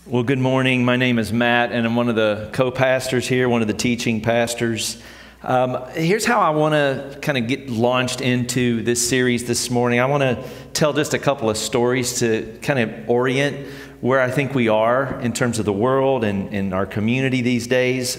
Well, good morning. My name is Matt, and I'm one of the co-pastors here, one of the teaching pastors. Here's how I want to kind of get launched into this series this morning. I want to tell just a couple of stories to kind of orient where I think we are in terms of the world and our community these days.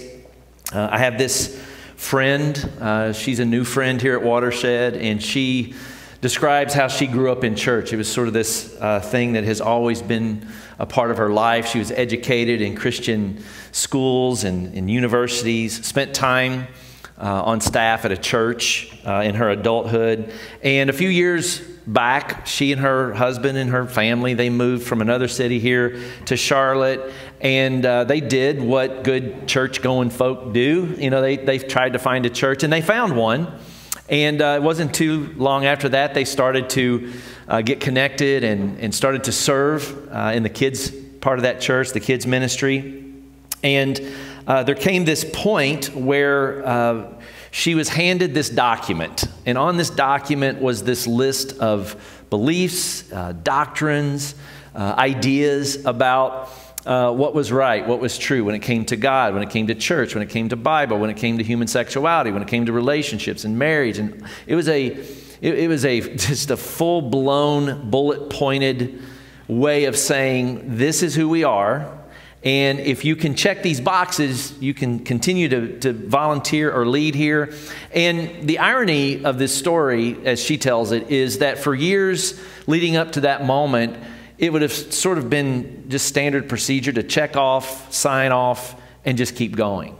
I have this friend. She's a new friend here at Watershed, and she describes how she grew up in church. It was sort of this thing that has always been a part of her life. She was educated in Christian schools and universities, spent time on staff at a church in her adulthood. And a few years back, she and her husband and her family, they moved from another city here to Charlotte. And they did what good church-going folk do. You know, they've tried to find a church, and they found one. And it wasn't too long after that, they started to get connected and started to serve in the kids part of that church, the kids ministry. And there came this point where she was handed this document. And on this document was this list of beliefs, doctrines, ideas about what was right, what was true when it came to God, when it came to church, when it came to Bible, when it came to human sexuality, when it came to relationships and marriage. And it was just a full-blown, bullet-pointed way of saying, this is who we are. And if you can check these boxes, you can continue to volunteer or lead here. And the irony of this story, as she tells it, is that for years leading up to that moment, it would have sort of been just standard procedure to check off, sign off, and just keep going.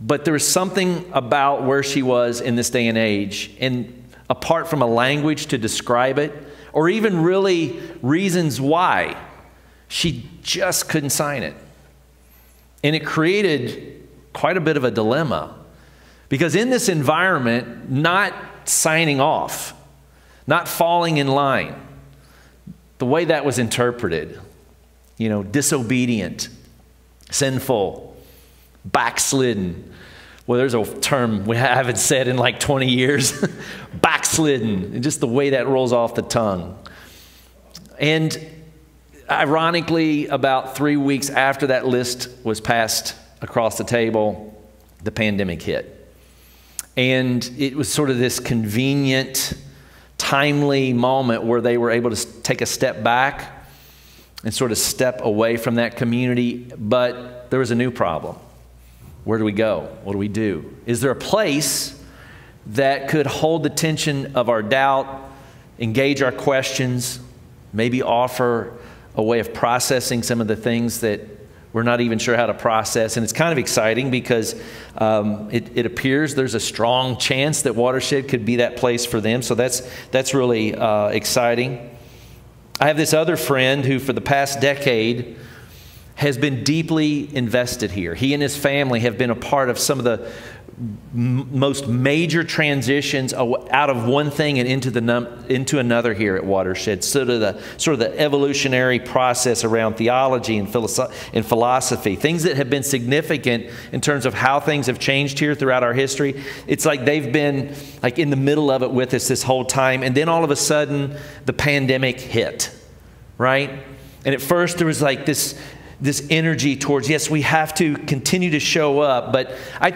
But there was something about where she was in this day and age, and apart from a language to describe it, or even really reasons why, she just couldn't sign it. And it created quite a bit of a dilemma. Because in this environment, not signing off, not falling in line, the way that was interpreted, you know, disobedient, sinful, backslidden. Well, there's a term we haven't said in like 20 years. Backslidden, and just the way that rolls off the tongue. And ironically, about 3 weeks after that list was passed across the table, the pandemic hit. And it was sort of this convenient, timely moment where they were able to take a step back and sort of step away from that community. But there was a new problem. Where do we go? What do we do? Is there a place that could hold the tension of our doubt, engage our questions, maybe offer a way of processing some of the things that we're not even sure how to process? And it's kind of exciting because it appears there's a strong chance that Watershed could be that place for them. So that's really exciting. I have this other friend who for the past decade has been deeply invested here. He and his family have been a part of some of the most major transitions out of one thing and into another here at Watershed. Sort of the evolutionary process around theology and philosophy, things that have been significant in terms of how things have changed here throughout our history. It's like they've been like in the middle of it with us this whole time, and then all of a sudden the pandemic hit, right? And at first there was like this energy towards, yes, we have to continue to show up, but I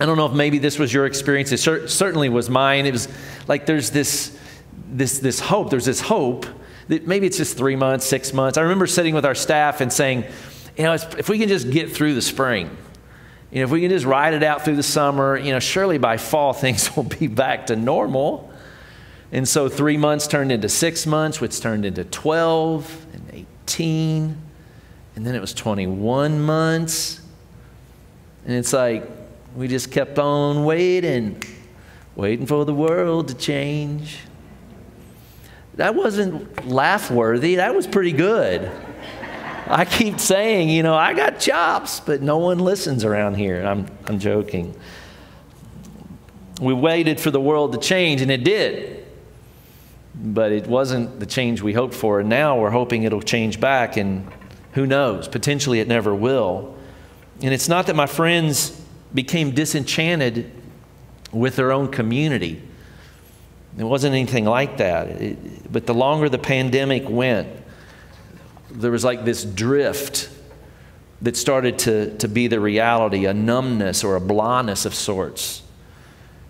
don't know if maybe this was your experience. It certainly was mine. It was like there's this hope. There's this hope that maybe it's just 3 months, 6 months. I remember sitting with our staff and saying, you know, if we can just get through the spring, you know, if we can just ride it out through the summer, you know, surely by fall things will be back to normal. And so 3 months turned into 6 months, which turned into 12 and 18, and then it was 21 months. And it's like, we just kept on waiting for the world to change. That wasn't laugh-worthy. That was pretty good. I keep saying, you know, I got chops, but no one listens around here. I'm joking. We waited for the world to change, and it did. But it wasn't the change we hoped for. And now we're hoping it'll change back, and who knows? Potentially it never will. And it's not that my friends became disenchanted with their own community. It wasn't anything like that. But the longer the pandemic went, there was like this drift that started to be the reality, a numbness or a blindness of sorts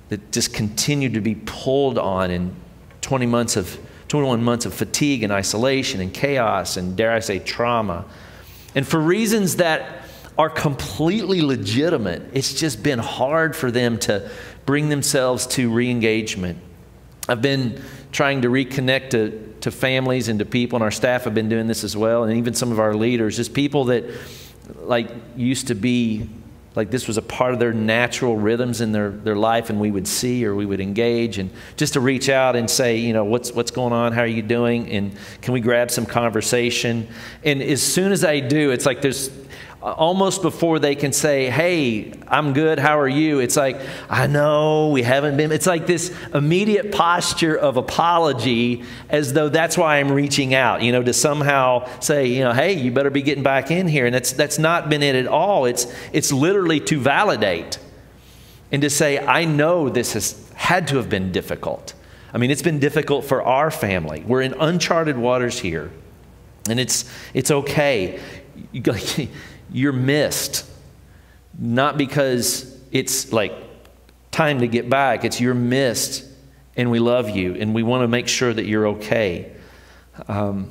that just continued to be pulled on in 21 months of fatigue and isolation and chaos and, dare I say, trauma. And for reasons that are completely legitimate, it's just been hard for them to bring themselves to re-engagement. I've been trying to reconnect to families and to people, and our staff have been doing this as well, and even some of our leaders, just people that like used to be like this was a part of their natural rhythms in their life, and we would see or we would engage, and just to reach out and say, you know, what's going on, how are you doing, and can we grab some conversation? And as soon as I do, it's like there's almost before they can say, hey, I'm good, how are you? It's like, I know, we haven't been. It's like this immediate posture of apology as though that's why I'm reaching out, you know, to somehow say, you know, hey, you better be getting back in here. And that's not been it at all. It's literally to validate and to say, I know this has had to have been difficult. I mean, it's been difficult for our family. We're in uncharted waters here, and it's okay. You're missed, not because it's like time to get back. It's you're missed, and we love you, and we want to make sure that you're okay. I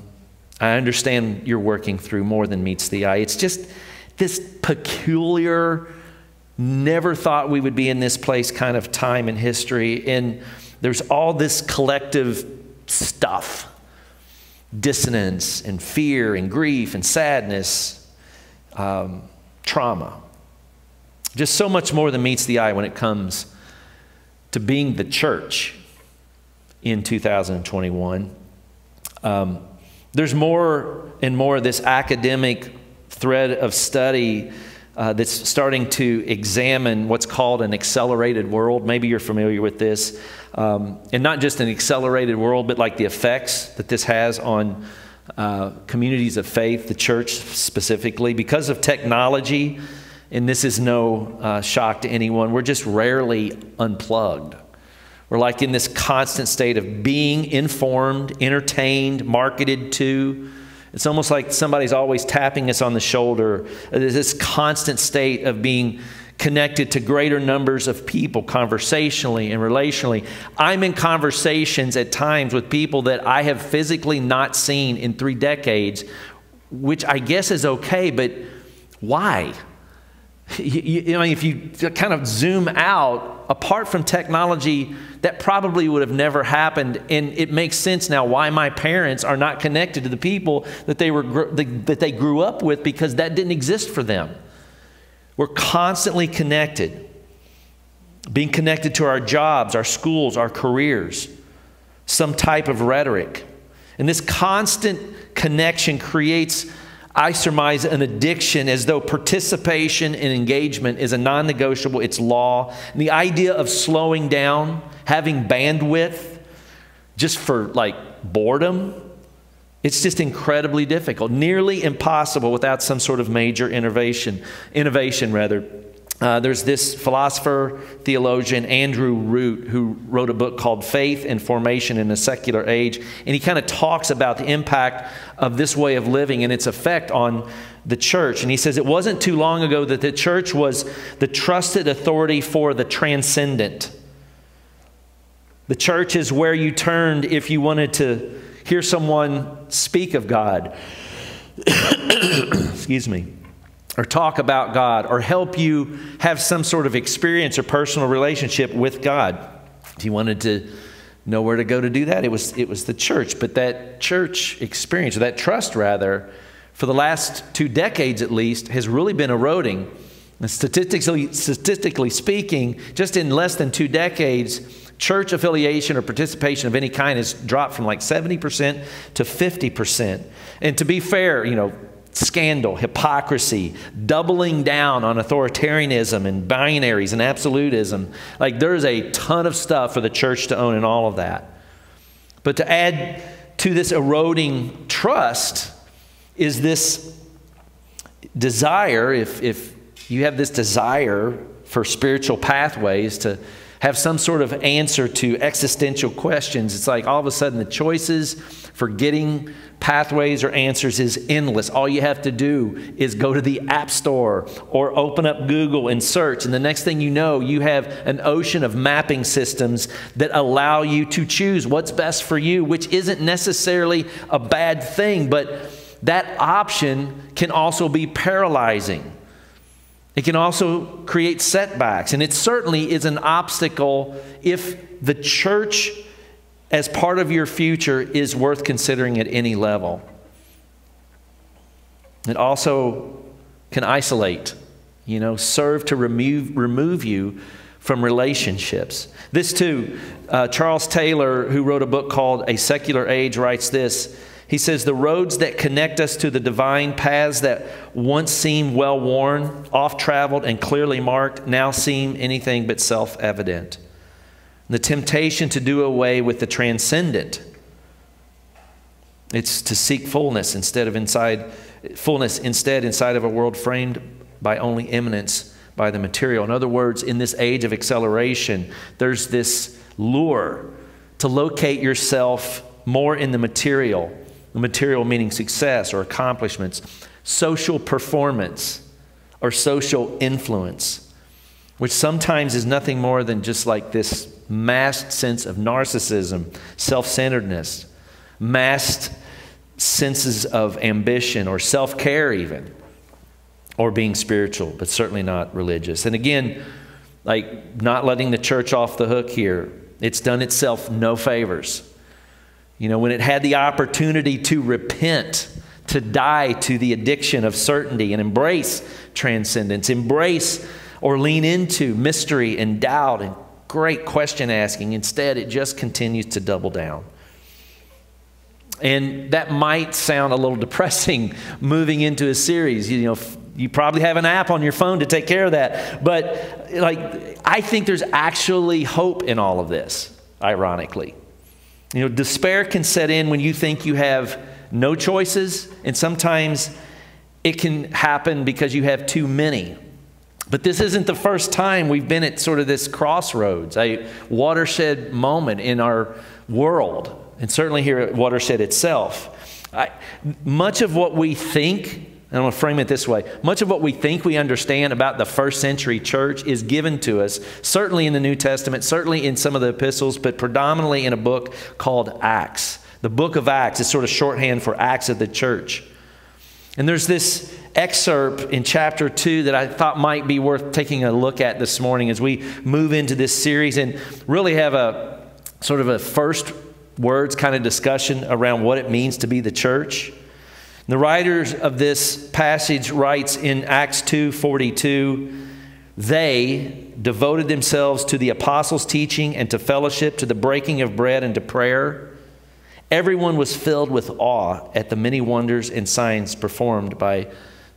understand you're working through more than meets the eye. It's just this peculiar, never thought we would be in this place kind of time in history, and there's all this collective stuff, dissonance and fear and grief and sadness, trauma. Just so much more than meets the eye when it comes to being the church in 2021. There's more and more of this academic thread of study that's starting to examine what's called an accelerated world. Maybe you're familiar with this. And not just an accelerated world, but like the effects that this has on communities of faith, the church specifically. Because of technology, and this is no shock to anyone, we're just rarely unplugged. We're like in this constant state of being informed, entertained, marketed to. It's almost like somebody's always tapping us on the shoulder. There's this constant state of being connected to greater numbers of people conversationally and relationally. I'm in conversations at times with people that I have physically not seen in 3 decades, which I guess is okay, but why? You know, if you kind of zoom out, apart from technology, that probably would have never happened. And it makes sense now why my parents are not connected to the people that they grew up with, because that didn't exist for them. We're constantly connected, being connected to our jobs, our schools, our careers, some type of rhetoric. And this constant connection creates, I surmise, an addiction, as though participation and engagement is a non-negotiable, it's law. And the idea of slowing down, having bandwidth just for like boredom, it's just incredibly difficult, nearly impossible without some sort of major innovation. There's this philosopher, theologian, Andrew Root, who wrote a book called Faith and Formation in a Secular Age. And he kind of talks about the impact of this way of living and its effect on the church. And he says it wasn't too long ago that the church was the trusted authority for the transcendent. The church is where you turned if you wanted to hear someone speak of God, excuse me, or talk about God, or help you have some sort of experience or personal relationship with God. If you wanted to know where to go to do that, it was the church. But that church experience, or that trust rather, for the last 2 decades at least, has really been eroding. And statistically speaking, just in less than 2 decades, church affiliation or participation of any kind has dropped from like 70% to 50%. And to be fair, you know, scandal, hypocrisy, doubling down on authoritarianism and binaries and absolutism. Like there's a ton of stuff for the church to own in all of that. But to add to this eroding trust is this desire, if you have this desire for spiritual pathways to have some sort of answer to existential questions. It's like all of a sudden the choices for getting pathways or answers is endless. All you have to do is go to the App Store or open up Google and search. And the next thing you know, you have an ocean of mapping systems that allow you to choose what's best for you, which isn't necessarily a bad thing, but that option can also be paralyzing. It can also create setbacks, and it certainly is an obstacle if the church as part of your future is worth considering at any level. It also can isolate, serve to remove you from relationships. This too, Charles Taylor, who wrote a book called A Secular Age, writes this. He says, the roads that connect us to the divine, paths that once seemed well-worn, oft-traveled, and clearly marked, now seem anything but self-evident. The temptation to do away with the transcendent, it's to seek fullness instead inside of a world framed by only immanence by the material. In other words, in this age of acceleration, there's this lure to locate yourself more in the material meaning success or accomplishments, social performance or social influence, which sometimes is nothing more than just like this masked sense of narcissism, self-centeredness, masked senses of ambition or self-care even, or being spiritual, but certainly not religious. And again, like not letting the church off the hook here, it's done itself no favors. When it had the opportunity to repent, to die to the addiction of certainty and embrace transcendence, embrace or lean into mystery and doubt and great question asking, instead it just continues to double down. And that might sound a little depressing moving into a series. You probably have an app on your phone to take care of that. But I think there's actually hope in all of this, ironically. Despair can set in when you think you have no choices, and sometimes it can happen because you have too many. But this isn't the first time we've been at sort of this crossroads, a watershed moment in our world, and certainly here at Watershed itself. Much of what we think, and I'm going to frame it this way, much of what we think we understand about the first century church is given to us, certainly in the New Testament, certainly in some of the epistles, but predominantly in a book called Acts. The book of Acts is sort of shorthand for Acts of the Church. And there's this excerpt in chapter 2 that I thought might be worth taking a look at this morning as we move into this series and really have a sort of a first words kind of discussion around what it means to be the church. The writer of this passage writes in Acts 2:42, they devoted themselves to the apostles' teaching and to fellowship, to the breaking of bread and to prayer. Everyone was filled with awe at the many wonders and signs performed by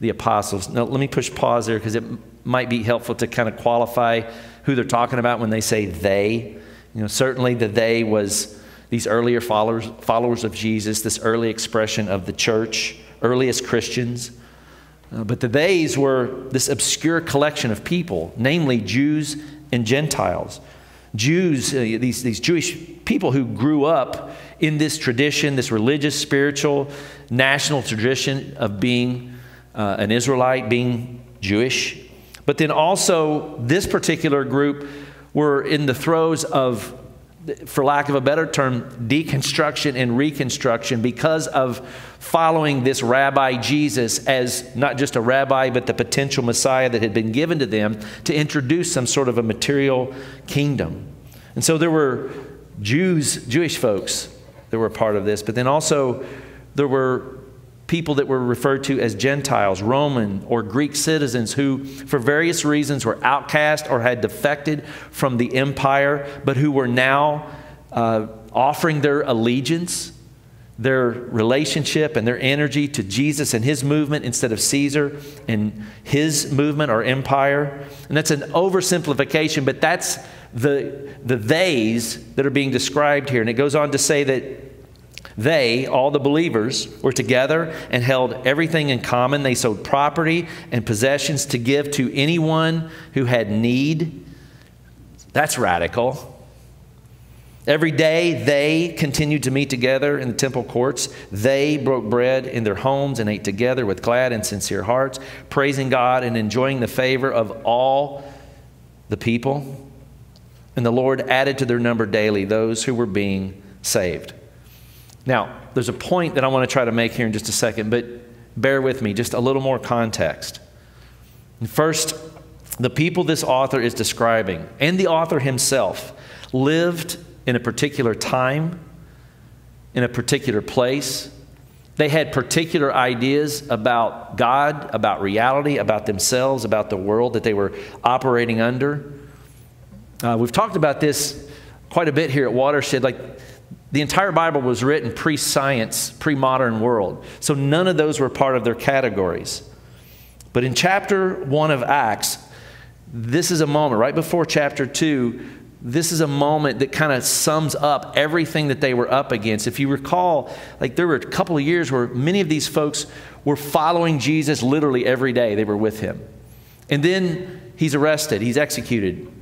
the apostles. Now, let me push pause there because it might be helpful to kind of qualify who they're talking about when they say they. Certainly the they was these earlier followers of Jesus, this early expression of the church, earliest Christians. But the theys were this obscure collection of people, namely Jews and Gentiles. Jews, these Jewish people who grew up in this tradition, this religious, spiritual, national tradition of being an Israelite, being Jewish. But then also this particular group were in the throes of, for lack of a better term, deconstruction and reconstruction because of following this rabbi Jesus as not just a rabbi, but the potential Messiah that had been given to them to introduce some sort of a material kingdom. And so there were Jewish folks that were a part of this, but then also there were people that were referred to as Gentiles, Roman or Greek citizens who, for various reasons, were outcast or had defected from the empire, but who were now offering their allegiance, their relationship and their energy to Jesus and his movement instead of Caesar and his movement or empire. And that's an oversimplification, but that's the theys that are being described here. And it goes on to say that they, all the believers, were together and held everything in common. They sold property and possessions to give to anyone who had need. That's radical. Every day they continued to meet together in the temple courts. They broke bread in their homes and ate together with glad and sincere hearts, praising God and enjoying the favor of all the people. And the Lord added to their number daily those who were being saved. Now, there's a point that I want to try to make here in just a second, but bear with me, just a little more context. First, the people this author is describing, and the author himself, lived in a particular time, in a particular place. They had particular ideas about God, about reality, about themselves, about the world that they were operating under. We've talked about this quite a bit here at Watershed. Like, the entire Bible was written pre-science, pre-modern world. So none of those were part of their categories. But in chapter 1 of Acts, this is a moment, right before chapter 2, this is a moment that kind of sums up everything that they were up against. If you recall, like, there were a couple of years where many of these folks were following Jesus literally every day. They were with him. And then he's arrested. He's executed.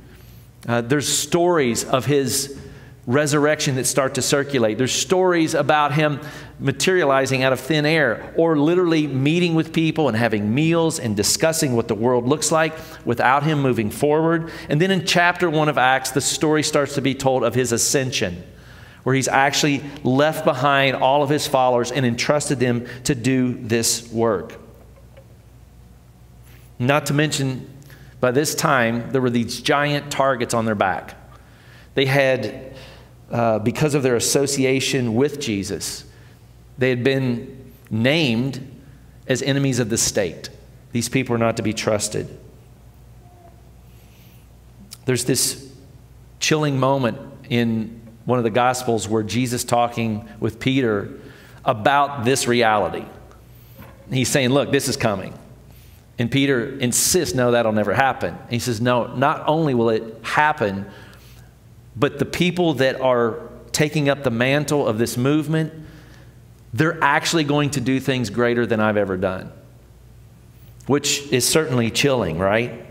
There's stories of his resurrection that start to circulate. There's stories about him materializing out of thin air, or literally meeting with people and having meals and discussing what the world looks like without him moving forward. And then in chapter 1 of Acts, the story starts to be told of his ascension, where he's actually left behind all of his followers and entrusted them to do this work. Not to mention, by this time, there were these giant targets on their back. They had, because of their association with Jesus, they had been named as enemies of the state. These people are not to be trusted. There's this chilling moment in one of the Gospels where Jesus talking with Peter about this reality. He's saying, look, this is coming. And Peter insists, no, that'll never happen. And he says, no, not only will it happen, but the people that are taking up the mantle of this movement, they're actually going to do things greater than I've ever done. Which is certainly chilling, right?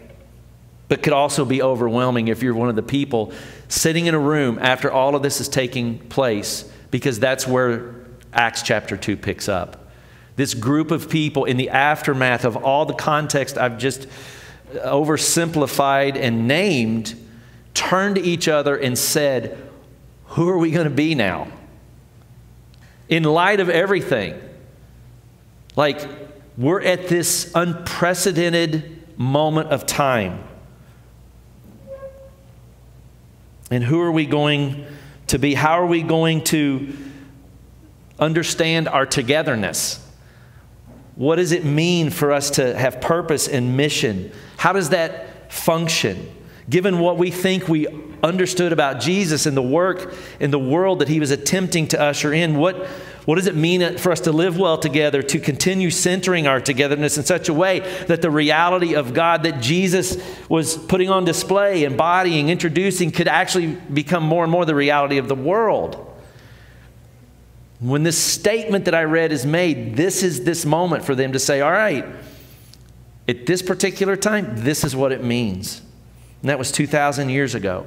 But could also be overwhelming if you're one of the people sitting in a room after all of this is taking place, because that's where Acts chapter 2 picks up. This group of people, in the aftermath of all the context I've just oversimplified and named, turned to each other and said, who are we going to be now? In light of everything. Like, we're at this unprecedented moment of time. And who are we going to be? How are we going to understand our togetherness? What does it mean for us to have purpose and mission? How does that function? Given what we think we understood about Jesus and the work in the world that he was attempting to usher in, what does it mean for us to live well together, to continue centering our togetherness in such a way that the reality of God that Jesus was putting on display, embodying, introducing, could actually become more and more the reality of the world? When this statement that I read is made, this is this moment for them to say, all right, at this particular time, this is what it means. And that was 2,000 years ago.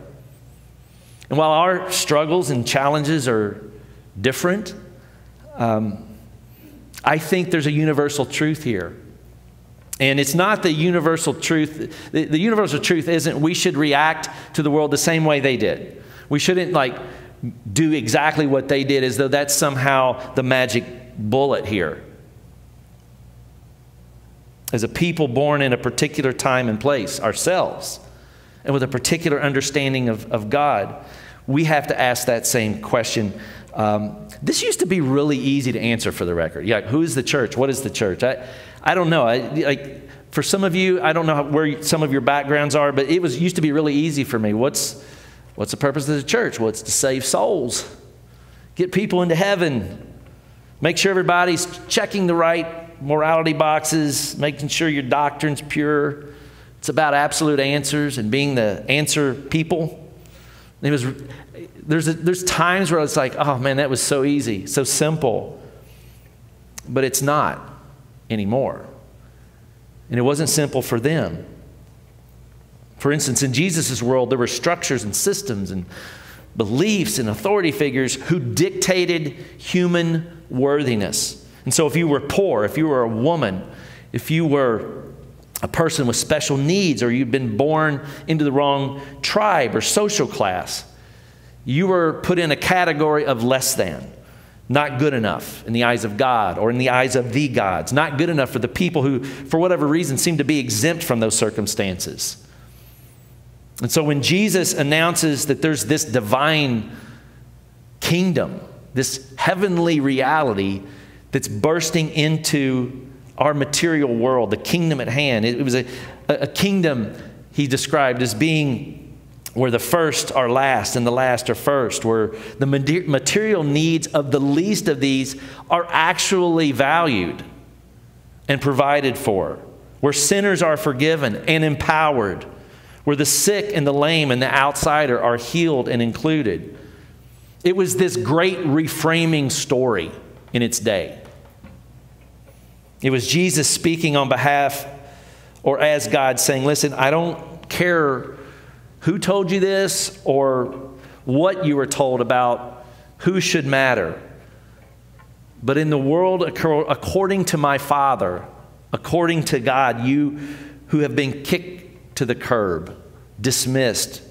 And while our struggles and challenges are different, I think there's a universal truth here. And it's not the universal truth. The universal truth isn't we should react to the world the same way they did. We shouldn't do exactly what they did as though that's somehow the magic bullet here. As a people born in a particular time and place ourselves, and with a particular understanding of God, we have to ask that same question. This used to be really easy to answer, for the record. Yeah, who is the church? What is the church? I don't know. For some of you, I don't know where some of your backgrounds are, but it used to be really easy for me. What's the purpose of the church? Well, it's to save souls, get people into heaven, make sure everybody's checking the right morality boxes, making sure your doctrine's pure. It's about absolute answers and being the answer people. There's times where it's like, oh man, that was so easy, so simple. But it's not anymore. And it wasn't simple for them. For instance, in Jesus' world, there were structures and systems and beliefs and authority figures who dictated human worthiness. And so if you were poor, if you were a woman, if you were a person with special needs, or you'd been born into the wrong tribe or social class, you were put in a category of less than, not good enough in the eyes of God or in the eyes of the gods, not good enough for the people who, for whatever reason, seem to be exempt from those circumstances. And so when Jesus announces that there's this divine kingdom, this heavenly reality that's bursting into our material world, the kingdom at hand, it was a kingdom he described as being where the first are last and the last are first, where the material needs of the least of these are actually valued and provided for, where sinners are forgiven and empowered, where the sick and the lame and the outsider are healed and included. It was this great reframing story in its day. It was Jesus speaking on behalf or as God, saying, listen, I don't care who told you this or what you were told about who should matter. But in the world, according to my Father, according to God, you who have been kicked to the curb, dismissed,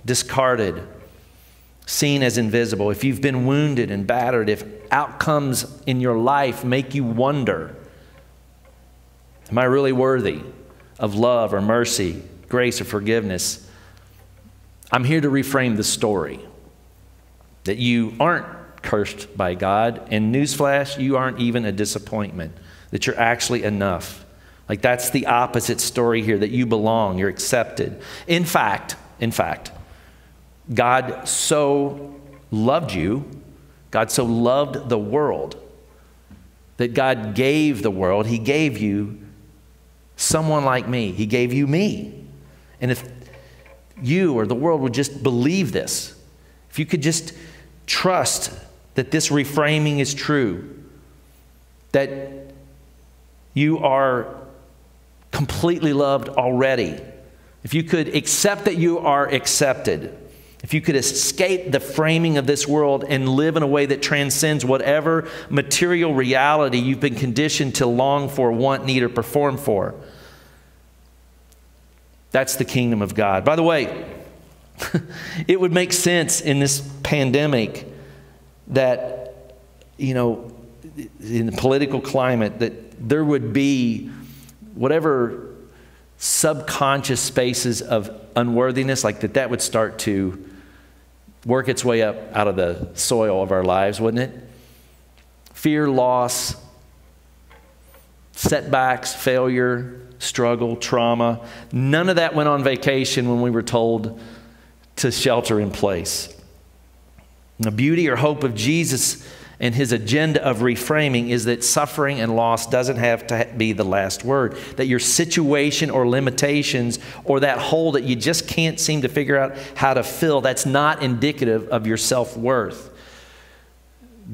discarded, seen as invisible, if you've been wounded and battered, if outcomes in your life make you wonder, am I really worthy of love or mercy, grace or forgiveness? I'm here to reframe the story that you aren't cursed by God, and newsflash, you aren't even a disappointment, that you're actually enough. Like, that's the opposite story here, that you belong, you're accepted. In fact, God so loved you, God so loved the world, that God gave the world, He gave you someone like me. He gave you me. And if you or the world would just believe this, if you could just trust that this reframing is true, that you are completely loved already, if you could accept that you are accepted, if you could escape the framing of this world and live in a way that transcends whatever material reality you've been conditioned to long for, want, need, or perform for, that's the kingdom of God. By the way, it would make sense in this pandemic that, you know, in the political climate, that there would be whatever subconscious spaces of unworthiness, like that would start to work its way up out of the soil of our lives, wouldn't it? Fear, loss, setbacks, failure, struggle, trauma. None of that went on vacation when we were told to shelter in place. The beauty or hope of Jesus and His agenda of reframing is that suffering and loss doesn't have to be the last word. That your situation or limitations or that hole that you just can't seem to figure out how to fill, that's not indicative of your self-worth.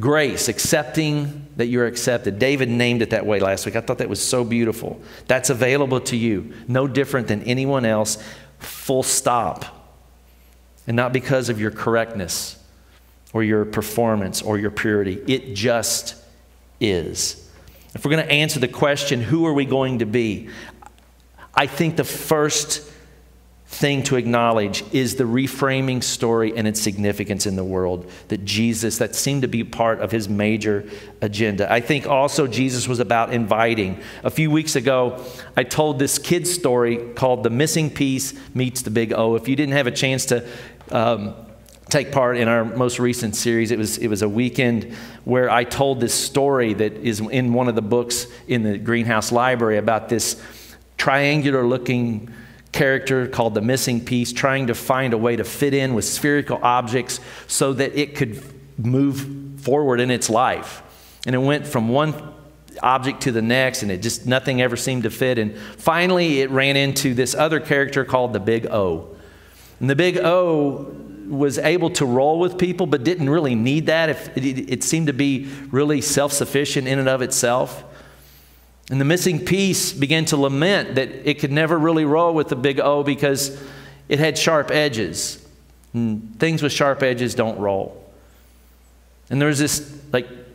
Grace, accepting that you're accepted. David named it that way last week. I thought that was so beautiful. That's available to you. No different than anyone else. Full stop. And not because of your correctness or your performance or your purity. It just is. If we're going to answer the question, who are we going to be? I think the first thing to acknowledge is the reframing story and its significance in the world. That Jesus, that seemed to be part of His major agenda. I think also Jesus was about inviting. A few weeks ago, I told this kid's story called The Missing Piece Meets the Big O. If you didn't have a chance to take part in our most recent series, it was a weekend where I told this story that is in one of the books in the Greenhouse Library about this triangular looking character called the missing piece, trying to find a way to fit in with spherical objects so that it could move forward in its life. And it went from one object to the next, and it just, nothing ever seemed to fit. And finally it ran into this other character called the Big O. And the Big O was able to roll with people, but didn't really need that. It seemed to be really self-sufficient in and of itself. And the missing piece began to lament that it could never really roll with the big O because it had sharp edges. And things with sharp edges don't roll. And there was this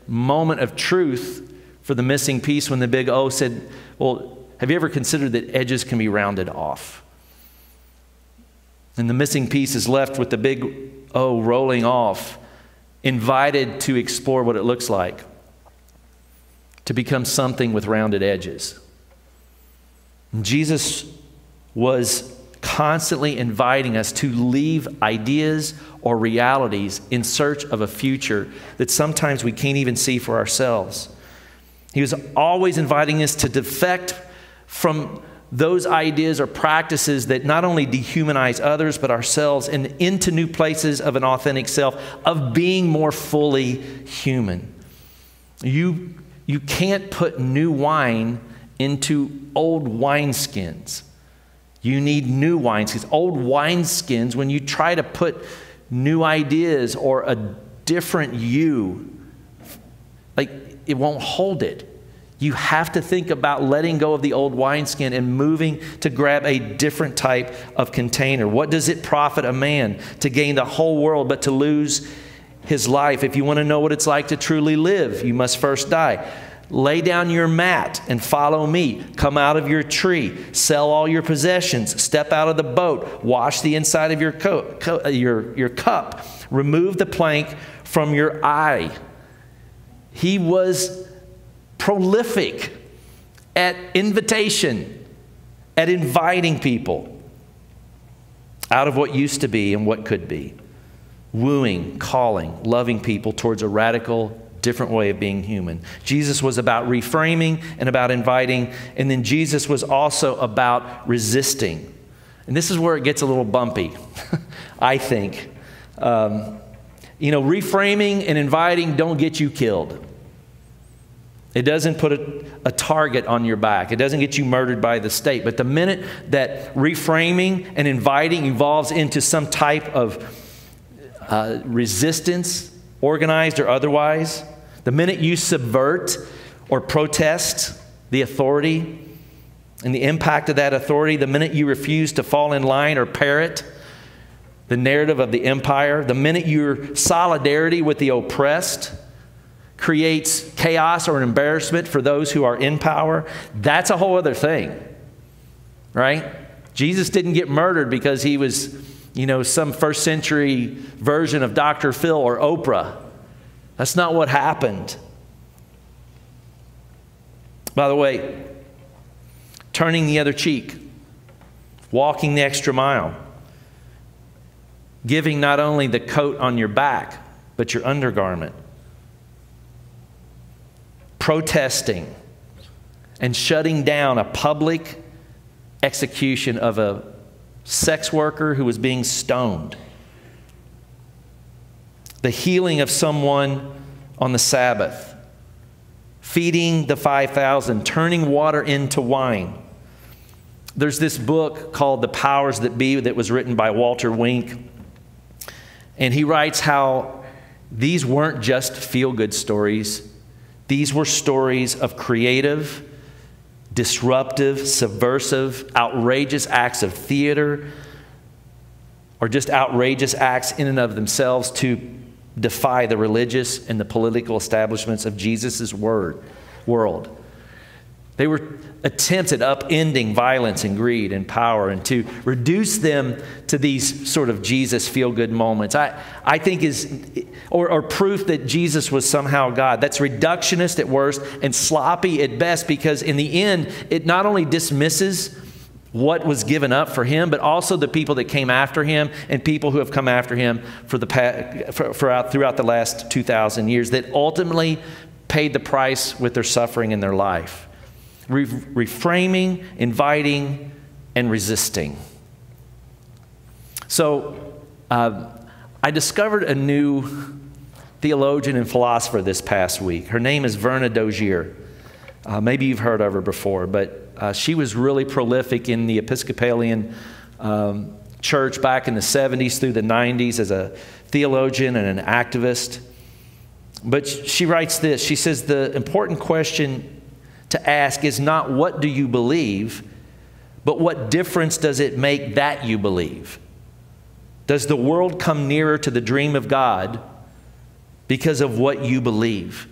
moment of truth for the missing piece when the big O said, well, have you ever considered that edges can be rounded off? And the missing piece is left with the big O rolling off, invited to explore what it looks like to become something with rounded edges. And Jesus was constantly inviting us to leave ideas or realities in search of a future that sometimes we can't even see for ourselves. He was always inviting us to defect from those ideas or practices that not only dehumanize others but ourselves, and into new places of an authentic self, of being more fully human. You can't put new wine into old wineskins. You need new wineskins. Old wineskins, when you try to put new ideas or a different you, it won't hold it. You have to think about letting go of the old wineskin and moving to grab a different type of container. What does it profit a man to gain the whole world but to lose his life? If you want to know what it's like to truly live, you must first die. Lay down your mat and follow me. Come out of your tree. Sell all your possessions. Step out of the boat. Wash the inside of your cup. Remove the plank from your eye. He was prolific at invitation, at inviting people out of what used to be and what could be. Wooing, calling, loving people towards a radical, different way of being human. Jesus was about reframing and about inviting, and then Jesus was also about resisting. And this is where it gets a little bumpy, I think. Reframing and inviting don't get you killed. It doesn't put a target on your back. It doesn't get you murdered by the state. But the minute that reframing and inviting evolves into some type of resistance, organized or otherwise, the minute you subvert or protest the authority and the impact of that authority, the minute you refuse to fall in line or parrot the narrative of the empire, the minute your solidarity with the oppressed creates chaos or embarrassment for those who are in power, that's a whole other thing, right? Jesus didn't get murdered because he was, some first century version of Dr. Phil or Oprah. That's not what happened. By the way, turning the other cheek, walking the extra mile, giving not only the coat on your back, but your undergarment, protesting and shutting down a public execution of a sex worker who was being stoned. The healing of someone on the Sabbath. Feeding the 5,000. Turning water into wine. There's this book called The Powers That Be that was written by Walter Wink. And he writes how these weren't just feel-good stories. These were stories of creative, disruptive, subversive, outrageous acts of theater, or just outrageous acts in and of themselves to defy the religious and the political establishments of Jesus' world. They were attempts at upending violence and greed and power, and to reduce them to these sort of Jesus feel-good moments, I think or proof that Jesus was somehow God. That's reductionist at worst and sloppy at best, because in the end, it not only dismisses what was given up for him, but also the people that came after him and people who have come after him throughout the last 2,000 years that ultimately paid the price with their suffering in their life. Reframing, inviting, and resisting. So I discovered a new theologian and philosopher this past week. Her name is Verna Dozier. Maybe you've heard of her before, but she was really prolific in the Episcopalian church back in the 70s through the 90s as a theologian and an activist. But she writes this. She says, the important question to ask is not what do you believe, but what difference does it make that you believe? Does the world come nearer to the dream of God because of what you believe?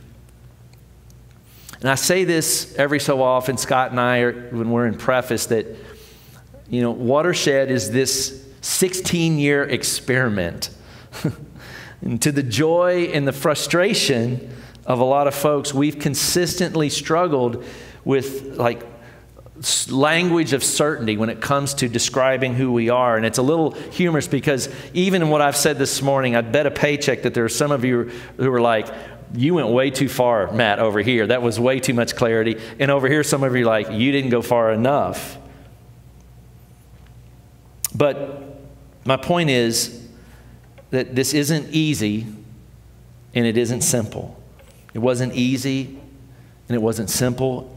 And I say this every so often, Scott and I, when we're in preface, that, Watershed is this 16-year experiment. And to the joy and the frustration of a lot of folks, we've consistently struggled with language of certainty when it comes to describing who we are. And it's a little humorous because even in what I've said this morning, I'd bet a paycheck that there are some of you who are like, you went way too far, Matt, over here. That was way too much clarity. And over here, some of you are like, you didn't go far enough. But my point is that this isn't easy and it isn't simple. It wasn't easy and it wasn't simple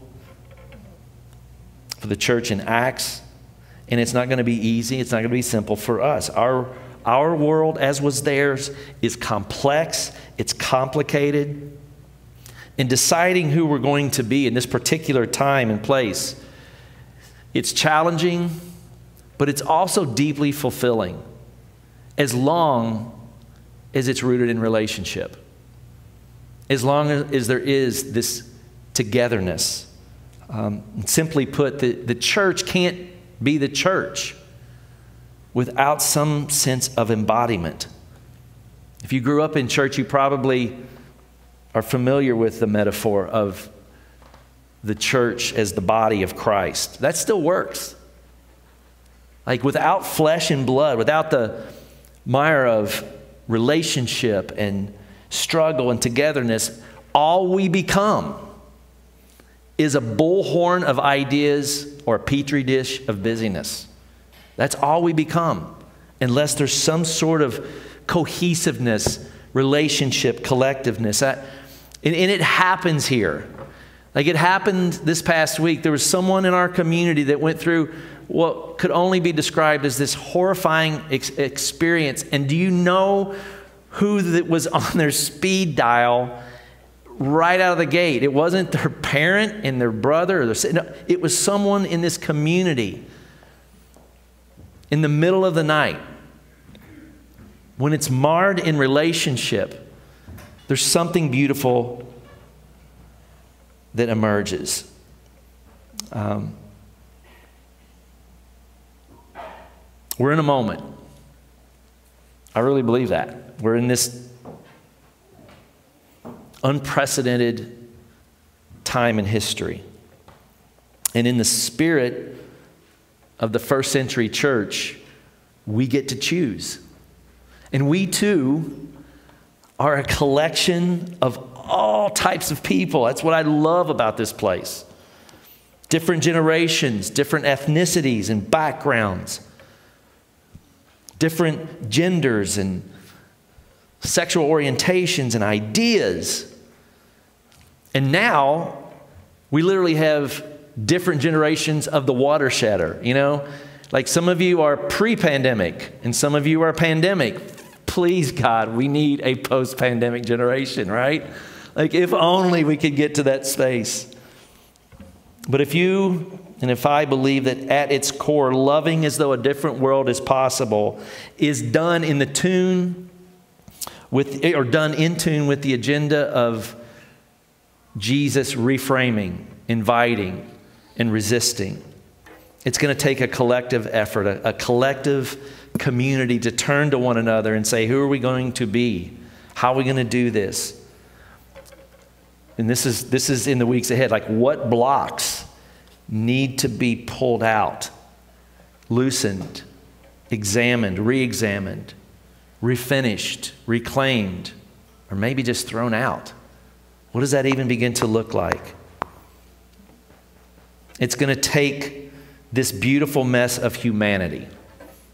for the church in Acts, and it's not going to be easy. It's not going to be simple for us. Our world, as was theirs, is complex. It's complicated. In deciding who we're going to be in this particular time and place, it's challenging, but it's also deeply fulfilling as long as it's rooted in relationship. As long as there is this togetherness. Simply put, the church can't be the church without some sense of embodiment. If you grew up in church, you probably are familiar with the metaphor of the church as the body of Christ. That still works. Like without flesh and blood, without the mire of relationship and struggle and togetherness, all we become is a bullhorn of ideas or a petri dish of busyness. That's all we become, unless there's some sort of cohesiveness, relationship, collectiveness. And it happens here. Like it happened this past week. There was someone in our community that went through what could only be described as this horrifying experience. And do you know who that was on their speed dial right out of the gate? It wasn't their parent and their brother. No, it was someone in this community in the middle of the night. When it's marred in relationship, there's something beautiful that emerges. We're in a moment. I really believe that. We're in this unprecedented time in history. And in the spirit of the first century church, we get to choose. And we too are a collection of all types of people. That's what I love about this place. Different generations, different ethnicities and backgrounds, different genders and sexual orientations and ideas. And now we literally have different generations of the watershedder, you know? Like some of you are pre-pandemic and some of you are pandemic. Please, God, we need a post-pandemic generation, right? Like if only we could get to that space. But if you and if I believe that at its core, loving as though a different world is possible is done in tune with the agenda of Jesus reframing, inviting, and resisting. It's going to take a collective effort, a collective community to turn to one another and say, who are we going to be? How are we going to do this? And this is in the weeks ahead. Like what blocks need to be pulled out, loosened, examined, re-examined, refinished, reclaimed, or maybe just thrown out? What does that even begin to look like? It's going to take this beautiful mess of humanity.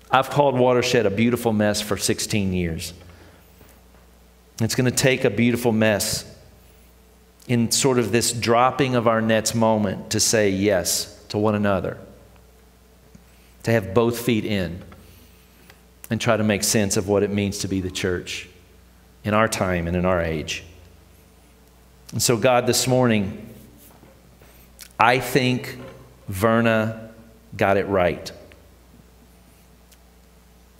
I've called Watershed a beautiful mess for 16 years. It's going to take a beautiful mess in sort of this dropping of our nets moment to say yes to one another, to have both feet in and try to make sense of what it means to be the church in our time and in our age. And so God, this morning, I think Verna got it right.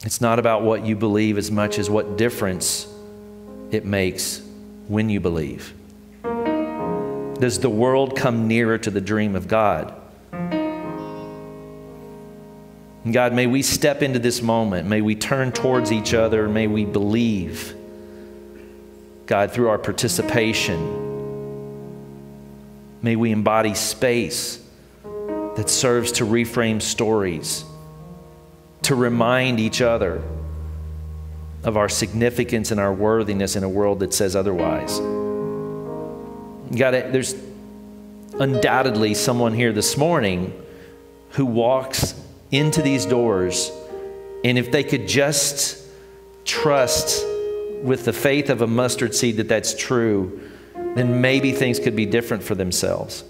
It's not about what you believe as much as what difference it makes when you believe. Does the world come nearer to the dream of God? And God, may we step into this moment. May we turn towards each other. May we believe, God, through our participation. May we embody space that serves to reframe stories, to remind each other of our significance and our worthiness in a world that says otherwise. God, there's undoubtedly someone here this morning who walks into these doors, and if they could just trust with the faith of a mustard seed that that's true, then maybe things could be different for themselves.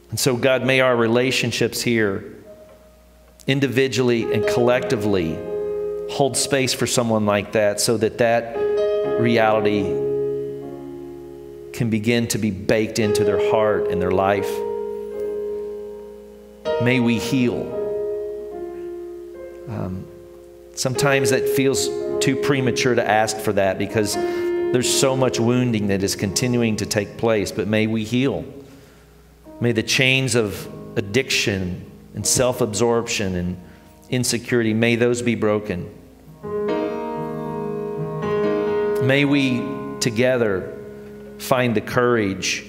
And so, God, may our relationships here, individually and collectively, hold space for someone like that, so that that reality can begin to be baked into their heart and their life. May we heal. Sometimes that feels too premature to ask for that because there's so much wounding that is continuing to take place, but may we heal. May the chains of addiction and self-absorption and insecurity, may those be broken. May we together find the courage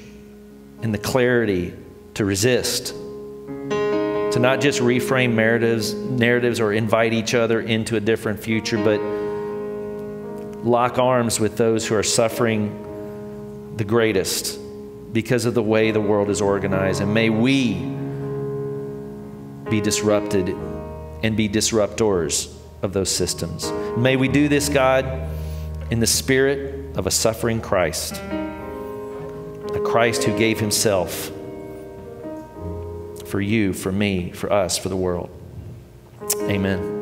and the clarity to resist, to not just reframe narratives or invite each other into a different future, but lock arms with those who are suffering the greatest because of the way the world is organized. And may we be disrupted and be disruptors of those systems. May we do this, God, in the spirit of a suffering Christ, a Christ who gave himself for you, for me, for us, for the world. Amen.